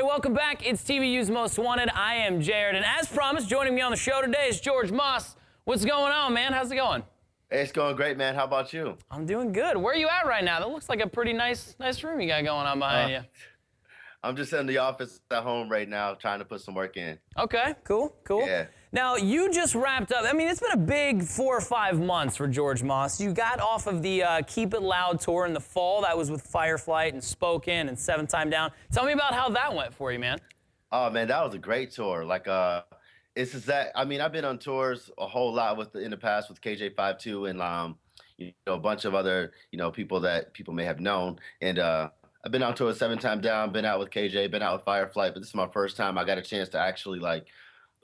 Hey, welcome back. It's TVU's Most Wanted. I am Jared, and as promised, joining me on the show today is George Moss. What's going on, man? How's it going? Hey, it's going great, man. How about you? I'm doing good. Where are you at right now? That looks like a pretty nice room you got going on behind you. I'm just in the office at home right now trying to put some work in. Okay, cool. Yeah. Now, you just wrapped up. I mean, it's been a big 4 or 5 months for George Moss. You got off of the Keep It Loud tour in the fall. That was with Fireflight and Spoken and 7 Time Down. Tell me about how that went for you, man. Oh, man, that was a great tour. It's just that, I mean, I've been on tours a whole lot in the past with KJ52 and, a bunch of other, people that people may have known. And I've been on tour with 7 Time Down, been out with KJ, been out with Fireflight, but this is my first time I got a chance to actually,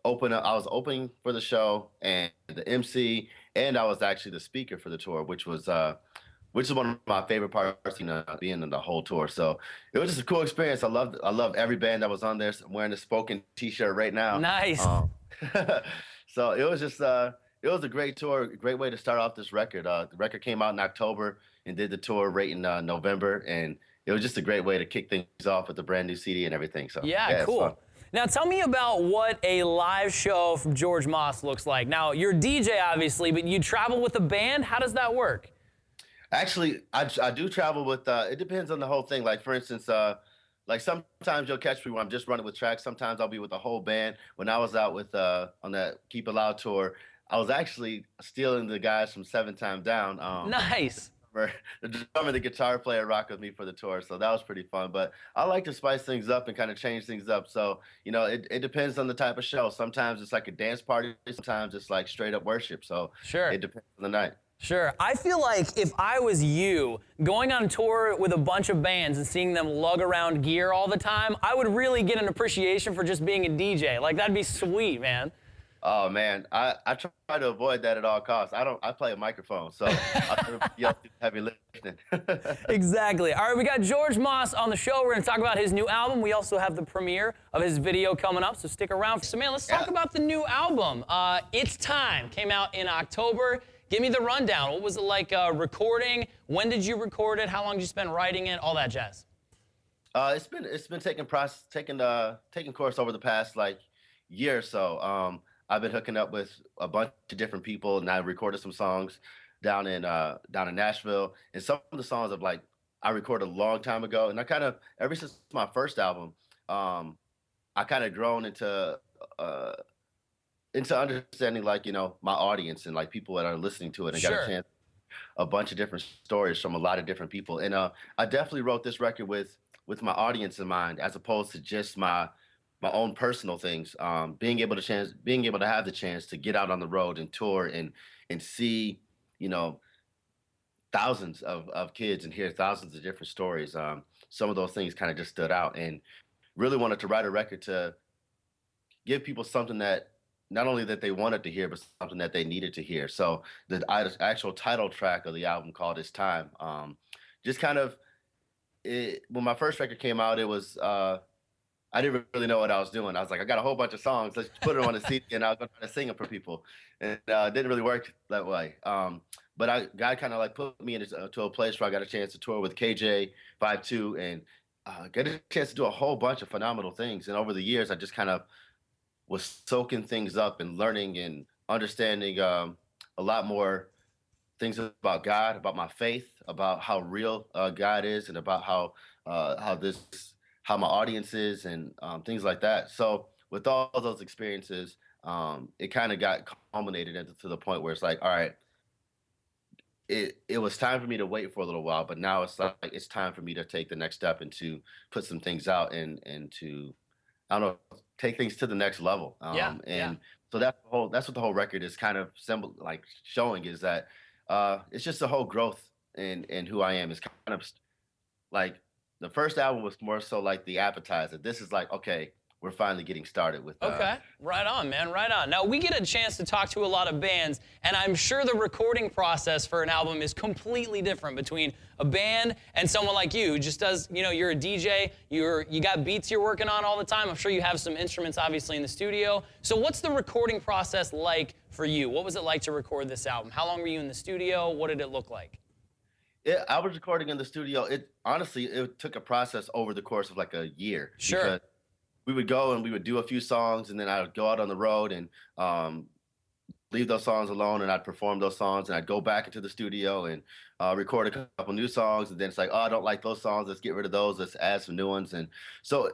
open up. I was opening for the show and the MC, and I was actually the speaker for the tour, which is one of my favorite parts, being in the whole tour. So it was just a cool experience. I love every band that was on there. I'm wearing the Spoken t-shirt right now. Nice. So it was just it was a great tour, a great way to start off this record. The record came out in October and did the tour right in November, and it was just a great way to kick things off with a brand new CD and everything. So yeah, cool. Now, tell me about what a live show from George Moss looks like. Now, you're a DJ, obviously, but you travel with a band. How does that work? Actually, I do travel with, it depends on the whole thing. Like, for instance, sometimes you'll catch me when I'm just running with tracks. Sometimes I'll be with the whole band. When I was out with, on that Keep It Loud tour, I was actually stealing the guys from 7 Time Down. Nice. The drummer and the guitar player rocked with me for the tour, so that was pretty fun. But I like to spice things up and kind of change things up. So, it depends on the type of show. Sometimes it's like a dance party. Sometimes it's like straight up worship. So sure, it depends on the night. Sure. I feel like if I was you, going on tour with a bunch of bands and seeing them lug around gear all the time, I would really get an appreciation for just being a DJ. Like, that'd be sweet, man. Oh, man, I try to avoid that at all costs. I play a microphone, so I do heavy lifting. Exactly. All right, we got George Moss on the show. We're going to talk about his new album. We also have the premiere of his video coming up, so stick around. So, man, let's talk about the new album. It's Time came out in October. Give me the rundown. What was it like recording? When did you record it? How long did you spend writing it? All that jazz. It's been taking course over the past year or so. I've been hooking up with a bunch of different people, and I recorded some songs down in Nashville. And some of the songs I recorded a long time ago, and I kind of, ever since my first album, I kind of grown into understanding my audience and people that are listening to it, and got a chance a bunch of different stories from a lot of different people. And I definitely wrote this record with my audience in mind, as opposed to just my own personal things. Being able to have the chance to get out on the road and tour and see, thousands of kids and hear thousands of different stories. Some of those things kind of just stood out, and really wanted to write a record to give people something that not only that they wanted to hear, but something that they needed to hear. So the actual title track of the album, called It's Time, just kind of, when my first record came out, it was, I didn't really know what I was doing. I was like, I got a whole bunch of songs. Let's put it on a CD, and I'll go try to sing them for people. And it didn't really work that way. But God kind of put me into a place where I got a chance to tour with KJ52 and got a chance to do a whole bunch of phenomenal things. And over the years, I just kind of was soaking things up and learning and understanding a lot more things about God, about my faith, about how real God is, and about how my audience is, and things like that. So with all those experiences, it kind of got culminated to the point where it's like, all right, it was time for me to wait for a little while, but now it's it's time for me to take the next step and to put some things out and to, I don't know, take things to the next level. So that's what the whole record is kind of showing, is that it's just a whole growth in who I am. It's kind of the first album was more so the appetizer. This is okay, we're finally getting started with. Okay, right on, man, right on. Now, we get a chance to talk to a lot of bands, and I'm sure the recording process for an album is completely different between a band and someone like you who just does, you're a DJ, you got beats you're working on all the time. I'm sure you have some instruments, obviously, in the studio. So what's the recording process like for you? What was it like to record this album? How long were you in the studio? What did it look like? I was recording in the studio. Honestly, it took a process over the course of a year. Sure. we would go and we would do a few songs, and then I would go out on the road and leave those songs alone, and I'd perform those songs, and I'd go back into the studio and record a couple new songs, and then it's like, oh, I don't like those songs, let's get rid of those, let's add some new ones. And so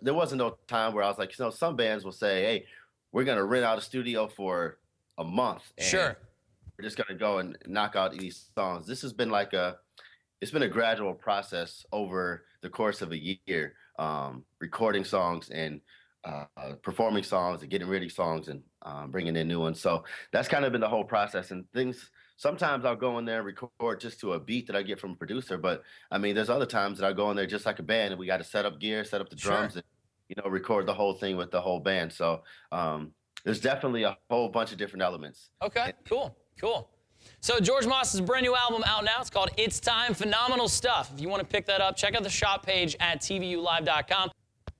there wasn't no time where I was like, some bands will say, hey, we're gonna rent out a studio for a month, and Sure. we're just gonna go and knock out these songs. This has been like it's been a gradual process over the course of a year, recording songs and performing songs and getting rid of songs and bringing in new ones. So that's kind of been the whole process. And things, sometimes I'll go in there and record just to a beat that I get from a producer. But I mean, there's other times that I go in there just like a band, and we got to set up gear, set up the drums, Sure. and record the whole thing with the whole band. So there's definitely a whole bunch of different elements. Okay, cool, cool. So George Moss's brand new album out now. It's called It's Time. Phenomenal stuff. If you want to pick that up, check out the shop page at TVUlive.com.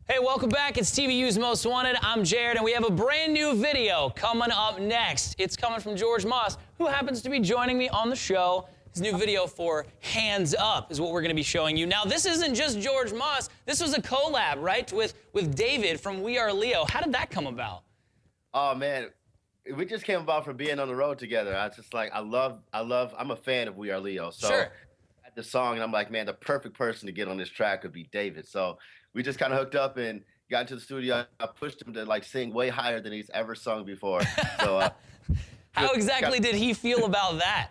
Hey, welcome back. It's TVU's Most Wanted. I'm Jared, and we have a brand new video coming up next. It's coming from George Moss, who happens to be joining me on the show. His new video for Hands Up is what we're going to be showing you. Now, this isn't just George Moss. This was a collab, right, with David from We Are Leo. How did that come about? Oh man, we just came about from being on the road together. I just like I'm a fan of We Are Leo. So Sure. I had the song, and I'm like, man, the perfect person to get on this track would be David. So we just kind of hooked up and got into the studio. I pushed him to like sing way higher than he's ever sung before. So How exactly did he feel about that?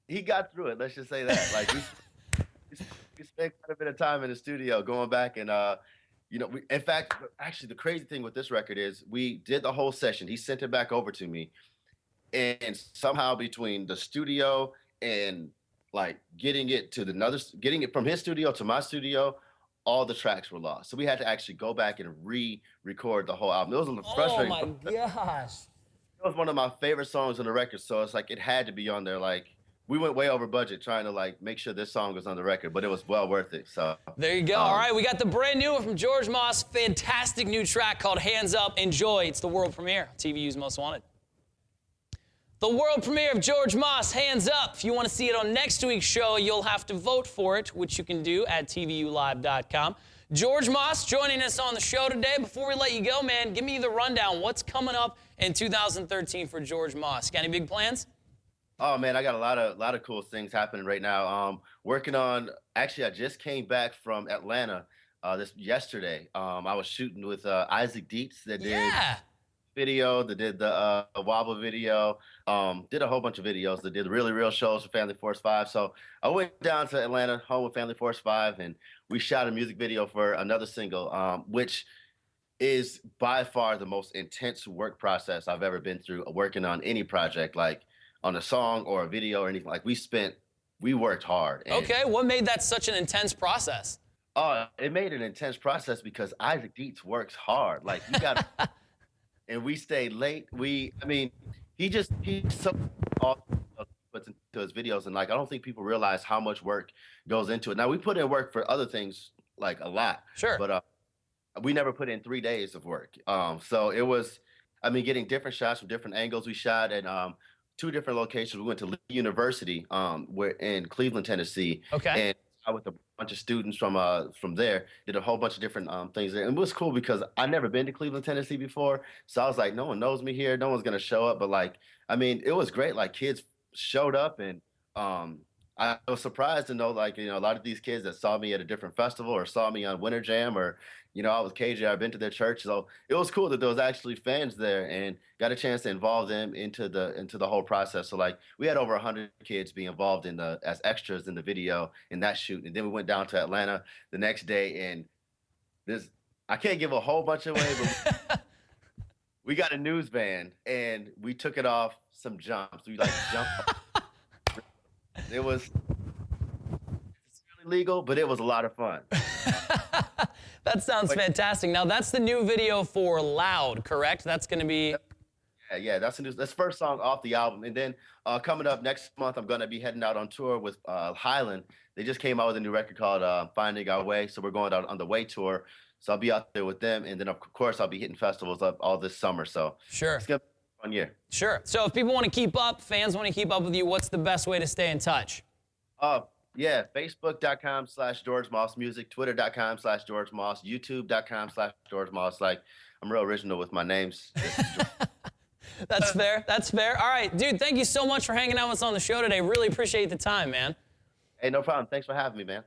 he got through it. Let's just say that. Like we spent quite a bit of time in the studio going back and in fact, actually, the crazy thing with this record is we did the whole session. He sent it back over to me, and somehow between the studio and like getting it from his studio to my studio, all the tracks were lost. So we had to actually go back and re-record the whole album. It was a little frustrating. Oh my gosh. It was one of my favorite songs on the record, so it's like it had to be on there. Like we went way over budget trying to like make sure this song was on the record, but it was well worth it. So there you go. All right, we got the brand new one from George Moss. Fantastic new track called Hands Up. Enjoy. It's the world premiere. TVU's Most Wanted. The world premiere of George Moss, Hands Up. If you want to see it on next week's show, you'll have to vote for it, which you can do at TVUlive.com. George Moss joining us on the show today. Before we let you go, man, give me the rundown. What's coming up in 2013 for George Moss? Got any big plans? Oh man, I got a lot of cool things happening right now. Working on, actually, I just came back from Atlanta this yesterday. I was shooting with Isaac Dietz that did video, that did the Wobble video, did a whole bunch of videos, that did really real shows for Family Force 5. So I went down to Atlanta, home with Family Force 5, and we shot a music video for another single, which is by far the most intense work process I've ever been through working on any project. Like on a song or a video or anything. Like we worked hard. Okay, what made that such an intense process? It made an intense process because Isaac Dietz works hard. Like you got, and we stayed late. He's so awesome puts into his videos, and like I don't think people realize how much work goes into it. Now we put in work for other things like a lot, sure, but we never put in 3 days of work. So it was, getting different shots from different angles. We shot at 2 different locations. We went to Lee University, we're in Cleveland, Tennessee. Okay. And I with a bunch of students from there, did a whole bunch of different things there. And it was cool because I've never been to Cleveland, Tennessee before. So I was like, no one knows me here. No one's gonna show up. But like, it was great. Like kids showed up, and I was surprised to know, like, a lot of these kids that saw me at a different festival or saw me on Winter Jam, or, I was KJ, I've been to their church. So it was cool that there was actually fans there and got a chance to involve them into the whole process. So like we had over 100 kids be involved as extras in the video in that shoot. And then we went down to Atlanta the next day, and I can't give a whole bunch away, but we got a news van and we took it off some jumps. We like jumped. It was legal, but it was a lot of fun. That sounds fantastic. Now, that's the new video for Loud, correct? That's going to be... Yeah, that's the first song off the album. And then coming up next month, I'm going to be heading out on tour with Highland. They just came out with a new record called Finding Our Way, so we're going out on the Way tour. So I'll be out there with them, and then, of course, I'll be hitting festivals up all this summer. So sure, it's going to be a fun year. Sure. So if people want to keep up, fans want to keep up with you, what's the best way to stay in touch? Yeah, Facebook.com/George Moss Music, Twitter.com/George Moss, YouTube.com/George Moss. Like, I'm real original with my names. That's fair. That's fair. All right, dude, thank you so much for hanging out with us on the show today. Really appreciate the time, man. Hey, no problem. Thanks for having me, man.